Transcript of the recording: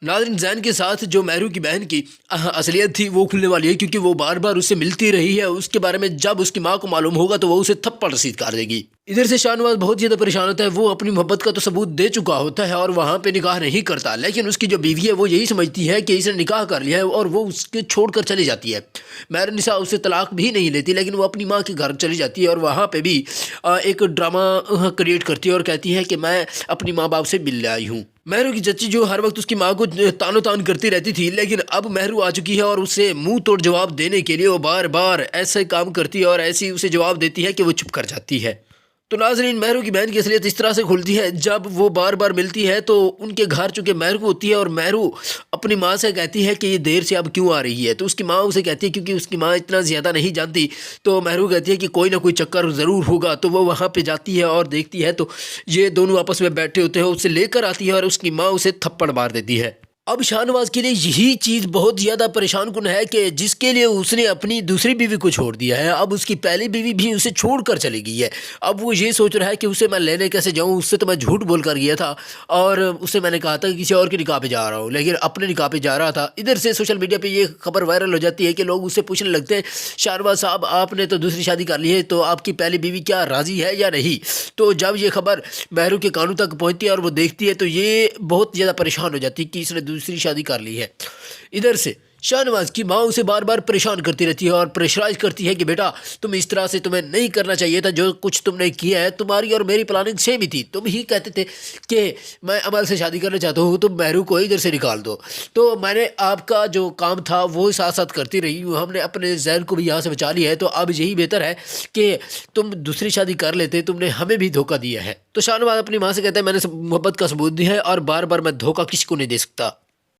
नाज़रीन, ज़ैन के साथ जो महरू की बहन की असलियत थी वो खुलने वाली है, क्योंकि वो बार बार उससे मिलती रही है। उसके बारे में जब उसकी माँ को मालूम होगा तो वो उसे थप्पड़ रसीद कर देगी। इधर से शाहनवाज बहुत ज़्यादा परेशान होता है। वो अपनी मोहब्बत का तो सबूत दे चुका होता है और वहाँ पे निकाह नहीं करता, लेकिन उसकी जो बीवी है वो यही समझती है कि इसने निकाह कर लिया है और वो उसके छोड़कर चली जाती है। महरुनिसा उससे तलाक भी नहीं लेती, लेकिन वो अपनी माँ के घर चली जाती है और वहाँ पे भी एक ड्रामा क्रिएट करती है और कहती है कि मैं अपनी माँ बाप से मिलने आई हूँ। महरू की चच्ची जो हर वक्त उसकी माँ को तानो तान करती रहती थी, लेकिन अब महरू आ चुकी है और उसे मुंह तोड़ जवाब देने के लिए वो बार बार ऐसे काम करती है और ऐसी उसे जवाब देती है कि वो चुप कर जाती है। तो नाजरीन, महरू की बहन की असलियत इस तरह से खुलती है जब वो बार बार मिलती है तो उनके घर चूँकि महरू होती है और महरू अपनी माँ से कहती है कि ये देर से अब क्यों आ रही है, तो उसकी माँ उसे कहती है क्योंकि उसकी माँ इतना ज़्यादा नहीं जानती। तो महरू कहती है कि कोई ना कोई चक्कर ज़रूर होगा। तो वो वहाँ पे जाती है और देखती है तो ये दोनों आपस में बैठे होते हैं। उसे लेकर आती है और उसकी माँ उसे थप्पड़ मार देती है। अब शाहनवाज के लिए यही चीज़ बहुत ज़्यादा परेशान कुन है कि जिसके लिए उसने अपनी दूसरी बीवी को छोड़ दिया है, अब उसकी पहली बीवी भी उसे छोड़ कर चली गई है। अब वो ये सोच रहा है कि उसे मैं लेने कैसे जाऊं, उससे तो मैं झूठ बोल कर गया था और उससे मैंने कहा था कि किसी और के निकाह पे जा रहा हूँ, लेकिन अपने निकाह पे जा रहा था। इधर से सोशल मीडिया पर ये खबर वायरल हो जाती है कि लोग उससे पूछने लगते हैं, शाहनवाज साहब आपने तो दूसरी शादी कर ली है, तो आपकी पहली बीवी क्या राज़ी है या नहीं। तो जब ये खबर महरू के कानों तक पहुँचती है और वो देखती है तो ये बहुत ज़्यादा परेशान हो जाती है कि इसने दूसरी शादी कर ली है। इधर से शाहनवाज की माँ उसे बार बार परेशान करती रहती है और प्रेशराइज करती है कि बेटा तुम इस तरह से, तुम्हें नहीं करना चाहिए था, जो कुछ तुमने किया है तुम्हारी और मेरी प्लानिंग सेम ही थी। तुम ही कहते थे कि मैं अमल से शादी करना चाहता हूँ, तुम महरू को इधर से निकाल दो। तो मैंने आपका जो काम था वो साथ साथ करती रही हूँ, हमने अपने ज़हन को भी यहाँ से बचा लिया है। तो अब यही बेहतर है कि तुम दूसरी शादी कर लेते, तुमने हमें भी धोखा दिया है। तो शाहनवाज अपनी माँ से कहता है मैंने मोहब्बत का सबूत दिया है और बार बार मैं धोखा किसी को नहीं दे सकता।